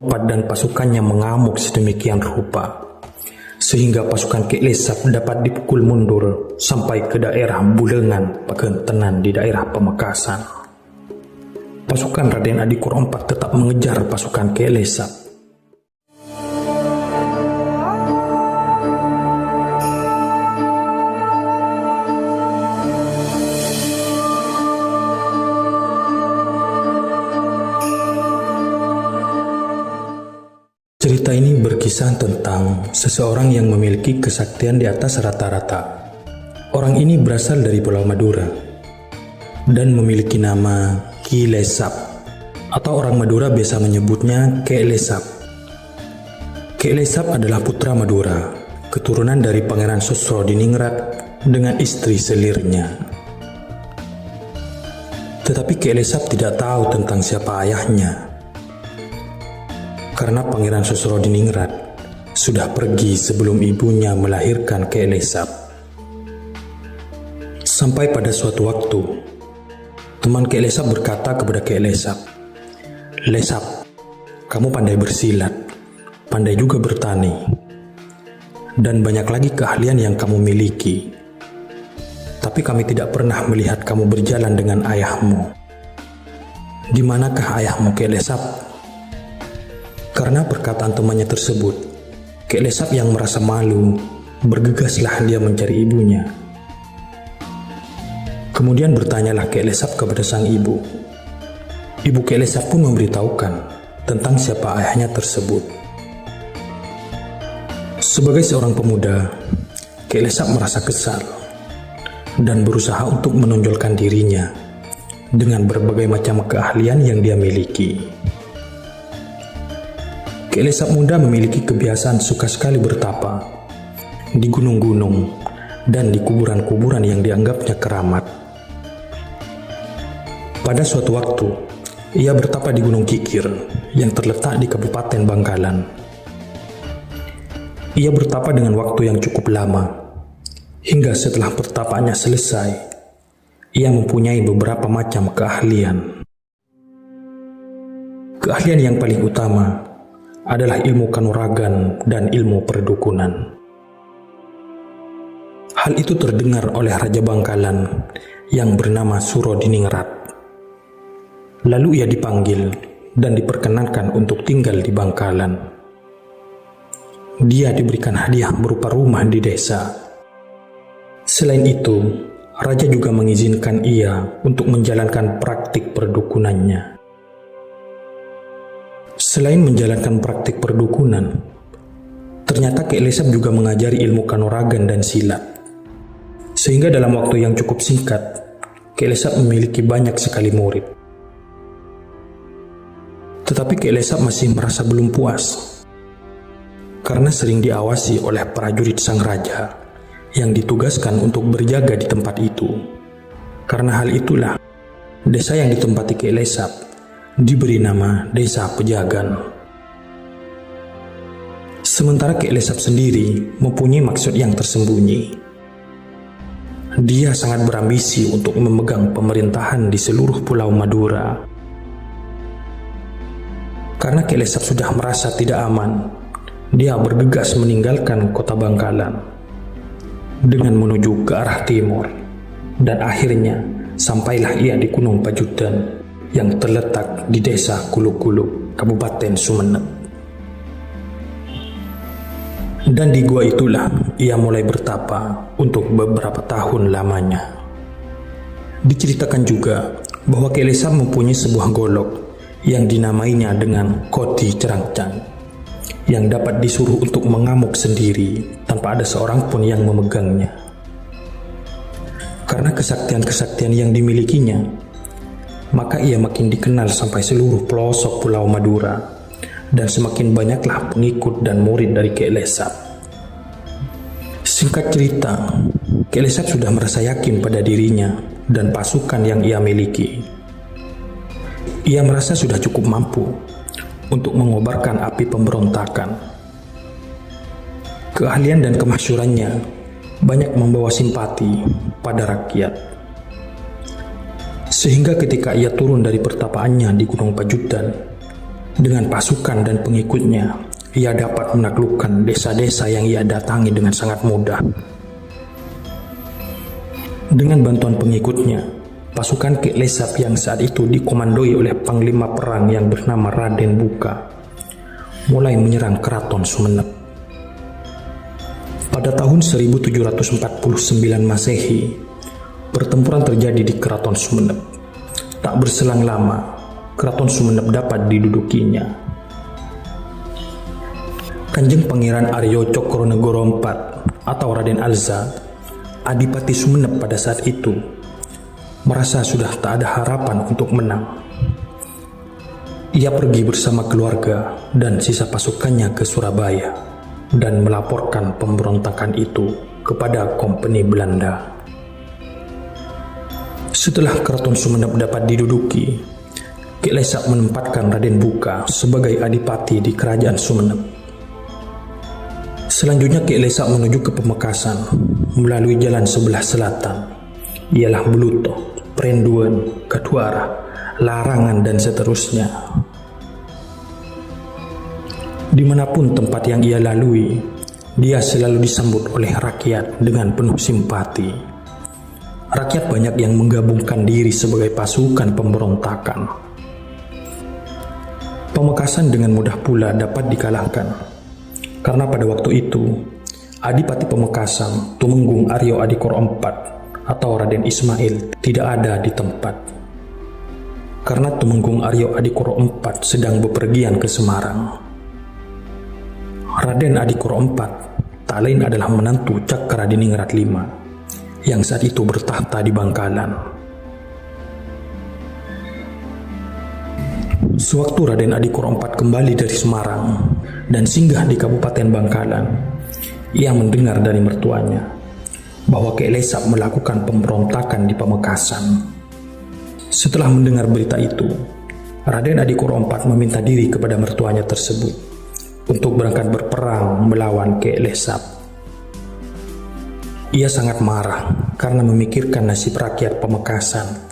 dan pasukannya mengamuk sedemikian rupa, sehingga pasukan Kek Lesap dapat dipukul mundur sampai ke daerah Bulengan, Pagentenan di daerah Pamekasan. Pasukan Raden Adipuro IV tetap mengejar pasukan Kek Lesap. Cerita ini berkisah tentang seseorang yang memiliki kesaktian di atas rata-rata. Orang ini berasal dari Pulau Madura dan memiliki nama Ki Lesap, atau orang Madura biasa menyebutnya Kek Lesap. Kek Lesap adalah putra Madura, keturunan dari Pangeran Sosrodiningrat dengan istri selirnya. Tetapi Kek Lesap tidak tahu tentang siapa ayahnya, karena Pangeran Sosrodiningrat sudah pergi sebelum ibunya melahirkan Kek Lesap. Sampai pada suatu waktu, teman Kek Lesap berkata kepada Kek Lesap, "Lesap, kamu pandai bersilat, pandai juga bertani, dan banyak lagi keahlian yang kamu miliki. Tapi kami tidak pernah melihat kamu berjalan dengan ayahmu. Di manakah ayahmu, Kek Lesap?" Karena perkataan temannya tersebut, Kek Lesap yang merasa malu, bergegaslah dia mencari ibunya. Kemudian bertanyalah Kek Lesap kepada sang ibu. Ibu Kek Lesap pun memberitahukan tentang siapa ayahnya tersebut. Sebagai seorang pemuda, Kek Lesap merasa kesal dan berusaha untuk menonjolkan dirinya dengan berbagai macam keahlian yang dia miliki. Kek Lesap muda memiliki kebiasaan suka sekali bertapa di gunung-gunung dan di kuburan-kuburan yang dianggapnya keramat. Pada suatu waktu, ia bertapa di Gunung Kikir yang terletak di Kabupaten Bangkalan. Ia bertapa dengan waktu yang cukup lama, hingga setelah pertapaannya selesai, ia mempunyai beberapa macam keahlian. Keahlian yang paling utama adalah ilmu kanuragan dan ilmu perdukunan. Hal itu terdengar oleh Raja Bangkalan yang bernama Surodiningrat. Lalu ia dipanggil dan diperkenankan untuk tinggal di Bangkalan. Dia diberikan hadiah berupa rumah di desa. Selain itu, Raja juga mengizinkan ia untuk menjalankan praktik perdukunannya. Selain menjalankan praktik perdukunan, ternyata Kek Lesap juga mengajari ilmu kanuragan dan silat. Sehingga dalam waktu yang cukup singkat, Kek Lesap memiliki banyak sekali murid. Tetapi Kek Lesap masih merasa belum puas, karena sering diawasi oleh prajurit sang raja yang ditugaskan untuk berjaga di tempat itu. Karena hal itulah, desa yang ditempati Kek Lesap diberi nama Desa Pejagan. Sementara Kek Lesap sendiri mempunyai maksud yang tersembunyi. Dia sangat berambisi untuk memegang pemerintahan di seluruh Pulau Madura. Karena Kek Lesap sudah merasa tidak aman, dia bergegas meninggalkan kota Bangkalan dengan menuju ke arah timur, dan akhirnya sampailah ia di Gunung Pajudan yang terletak di desa Kuluk-Kuluk, Kabupaten Sumeneb. Dan di gua itulah ia mulai bertapa untuk beberapa tahun lamanya. Diceritakan juga bahwa Kek Lesap mempunyai sebuah golok yang dinamainya dengan Koti Cerangcang, yang dapat disuruh untuk mengamuk sendiri tanpa ada seorang pun yang memegangnya. Karena kesaktian-kesaktian yang dimilikinya, maka ia makin dikenal sampai seluruh pelosok Pulau Madura, dan semakin banyaklah pengikut dan murid dari Kek Lesap. Singkat cerita, Kek Lesap sudah merasa yakin pada dirinya dan pasukan yang ia miliki. Ia merasa sudah cukup mampu untuk mengobarkan api pemberontakan. Keahlian dan kemasyurannya banyak membawa simpati pada rakyat. Sehingga ketika ia turun dari pertapaannya di Gunung Pajudan, Dengan pasukan dan pengikutnya, ia dapat menaklukkan desa-desa yang ia datangi dengan sangat mudah. Dengan bantuan pengikutnya, pasukan Ki Lesap yang saat itu dikomandoi oleh panglima perang yang bernama Raden Buka mulai menyerang Keraton Sumenep. Pada tahun 1749 Masehi, pertempuran terjadi di Keraton Sumenep. Tak berselang lama, Keraton Sumenep dapat didudukinya. Kanjeng Pangeran Aryo Cokronegoro IV atau Raden Alza, Adipati Sumenep pada saat itu, merasa sudah tak ada harapan untuk menang. Ia pergi bersama keluarga dan sisa pasukannya ke Surabaya dan melaporkan pemberontakan itu kepada Kompeni Belanda. Setelah Keraton Sumenep dapat diduduki, Ki Lesap menempatkan Raden Buka sebagai adipati di Kerajaan Sumenep. Selanjutnya Ki Lesap menuju ke Pamekasan melalui jalan sebelah selatan, ialah Bluto, Prenduan, Katuara, Larangan, dan seterusnya. Dimanapun tempat yang ia lalui, dia selalu disambut oleh rakyat dengan penuh simpati. Rakyat banyak yang menggabungkan diri sebagai pasukan pemberontakan. Pamekasan dengan mudah pula dapat dikalahkan, karena pada waktu itu, Adipati Pamekasan, Tumenggung Aryo Adikoro IV atau Raden Ismail tidak ada di tempat. Karena Tumenggung Aryo Adikoro IV sedang bepergian ke Semarang. Raden Adikoro IV tak lain adalah menantu Cakradiningrat V yang saat itu bertahta di Bangkalan. Sewaktu Raden Adikoro IV kembali dari Semarang dan singgah di Kabupaten Bangkalan, ia mendengar dari mertuanya bahwa Ki Lesap melakukan pemberontakan di Pamekasan. Setelah mendengar berita itu, Raden Adikoro IV meminta diri kepada mertuanya tersebut untuk berangkat berperang melawan Ki Lesap. Ia sangat marah karena memikirkan nasib rakyat Pamekasan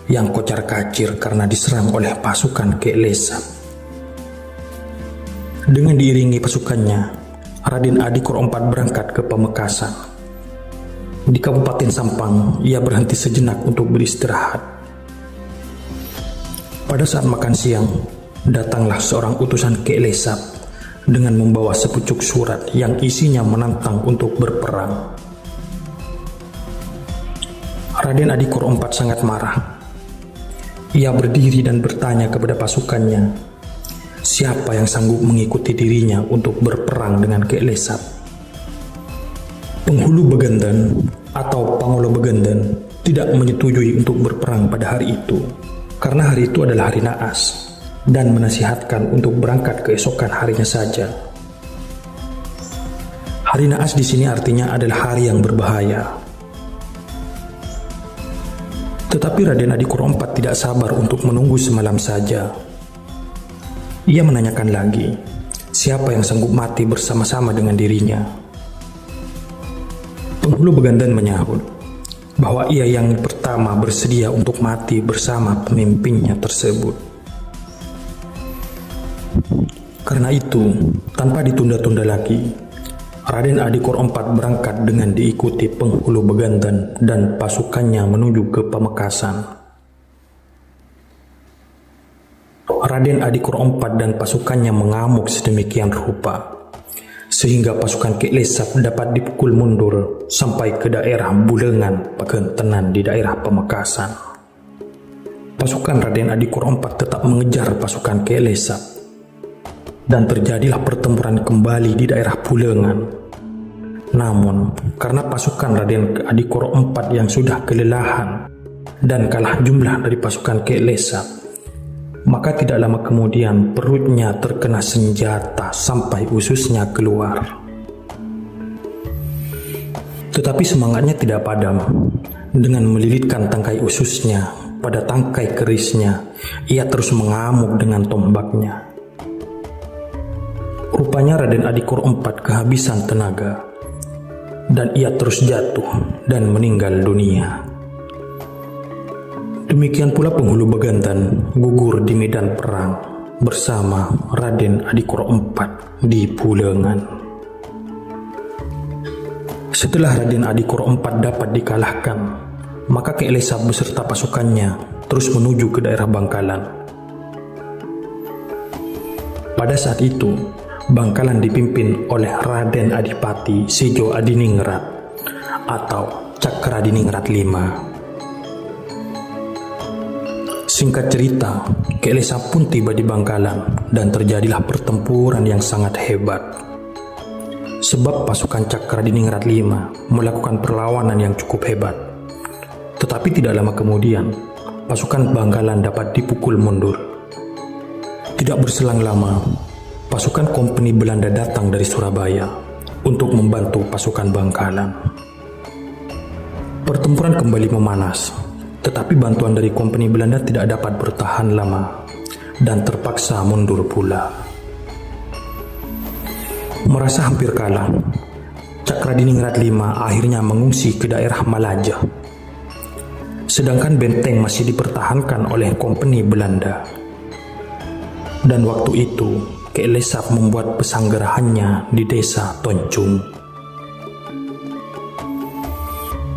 yang kocar-kacir karena diserang oleh pasukan Ki Lesap. Dengan diiringi pasukannya, Raden Adikoro IV berangkat ke Pamekasan. Di Kabupaten Sampang, ia berhenti sejenak untuk beristirahat. Pada saat makan siang, datanglah seorang utusan Ki Lesap dengan membawa sepucuk surat yang isinya menantang untuk berperang. Raden Adikoro IV sangat marah. Ia berdiri dan bertanya kepada pasukannya, siapa yang sanggup mengikuti dirinya untuk berperang dengan Ki Lesap. Penghulu Begenden atau Pangolo Begenden tidak menyetujui untuk berperang pada hari itu, karena hari itu adalah hari naas, dan menasihatkan untuk berangkat keesokan harinya saja. Hari naas di sini artinya adalah hari yang berbahaya. Tetapi Raden Adikoro IV tidak sabar untuk menunggu semalam saja. Ia menanyakan lagi, siapa yang sanggup mati bersama-sama dengan dirinya. Penghulu Begenden menyahut bahwa ia yang pertama bersedia untuk mati bersama pemimpinnya tersebut. Karena itu, tanpa ditunda-tunda lagi, Raden Adikoro IV berangkat dengan diikuti Penghulu Begenden dan pasukannya menuju ke Pamekasan. Raden Adikoro IV dan pasukannya mengamuk sedemikian rupa, sehingga pasukan Ki Lesap dapat dipukul mundur sampai ke daerah Bulengan, Pagentenan di daerah Pamekasan. Pasukan Raden Adikoro IV tetap mengejar pasukan Ki Lesap, dan terjadilah pertempuran kembali di daerah Bulengan. Namun, karena pasukan Raden Adikoro IV yang sudah kelelahan dan kalah jumlah dari pasukan Ki Lesap, maka tidak lama kemudian perutnya terkena senjata sampai ususnya keluar. Tetapi semangatnya tidak padam. Dengan melilitkan tangkai ususnya pada tangkai kerisnya, ia terus mengamuk dengan tombaknya. Rupanya Raden Adikoro IV kehabisan tenaga, dan ia terus jatuh dan meninggal dunia. Demikian pula Penghulu Begenden gugur di medan perang. bersama Raden Adikoro IV di Pulengan. Setelah Raden Adikoro IV dapat dikalahkan, maka Ki Lesap beserta pasukannya terus menuju ke daerah Bangkalan. Pada saat itu, Bangkalan dipimpin oleh Raden Adipati Sejo Adiningrat atau Cakradiningrat V. Singkat cerita, Ki Lesap pun tiba di Bangkalan dan terjadilah pertempuran yang sangat hebat. Sebab pasukan Cakradiningrat V melakukan perlawanan yang cukup hebat. Tetapi tidak lama kemudian, pasukan Bangkalan dapat dipukul mundur. Tidak berselang lama, pasukan Kompeni Belanda datang dari Surabaya untuk membantu pasukan Bangkalan. Pertempuran kembali memanas, tetapi bantuan dari Kompeni Belanda tidak dapat bertahan lama dan terpaksa mundur pula. Merasa hampir kalah, Cakradiningrat V akhirnya mengungsi ke daerah Malaja. Sedangkan benteng masih dipertahankan oleh Kompeni Belanda. Dan waktu itu, Ki Lesap membuat pesanggerahannya di desa Toncung.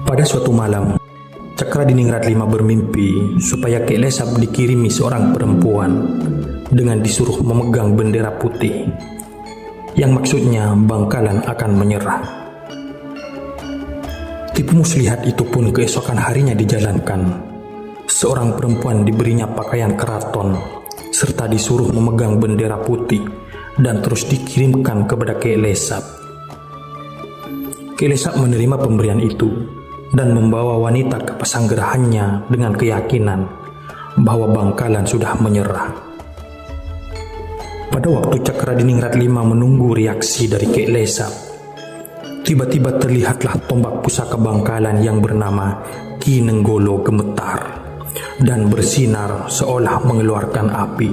Pada suatu malam, Cakradiningrat V bermimpi supaya Ki Lesap dikirimi seorang perempuan dengan disuruh memegang bendera putih, yang maksudnya Bangkalan akan menyerah. Tipu muslihat itu pun keesokan harinya dijalankan. Seorang perempuan diberinya pakaian keraton serta disuruh memegang bendera putih dan terus dikirimkan kepada Ki Lesap. Ki Lesap menerima pemberian itu dan membawa wanita ke pesanggerahannya dengan keyakinan bahwa Bangkalan sudah menyerah. Pada waktu Cakradiningrat V menunggu reaksi dari Ki Lesap, tiba-tiba terlihatlah tombak pusaka Bangkalan yang bernama Ki Nenggolo gemetar dan bersinar seolah mengeluarkan api.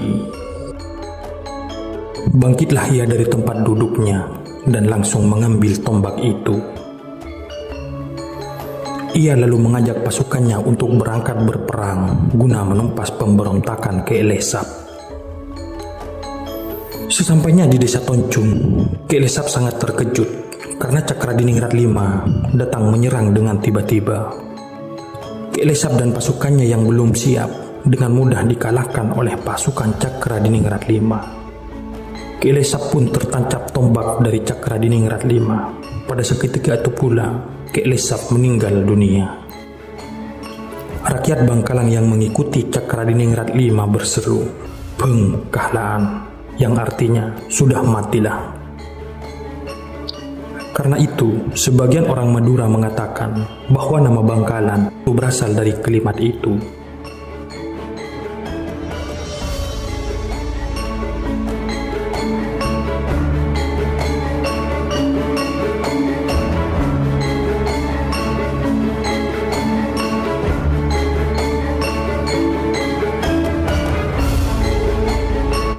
Bangkitlah ia dari tempat duduknya dan langsung mengambil tombak itu. Ia lalu mengajak pasukannya untuk berangkat berperang guna menumpas pemberontakan Ki Lesap. Sesampainya di desa Toncung, Ki Lesap sangat terkejut karena Cakradiningrat V datang menyerang dengan tiba-tiba. Ki Lesap dan pasukannya yang belum siap dengan mudah dikalahkan oleh pasukan Cakradiningrat V. Ki Lesap pun tertancap tombak dari Cakradiningrat V. Pada seketika itu pula, Ki Lesap meninggal dunia. Rakyat Bangkalan yang mengikuti Cakradiningrat V berseru, "Peng kahlaan," yang artinya sudah matilah. Karena itu, sebagian orang Madura mengatakan bahwa nama Bangkalan berasal dari kalimat itu.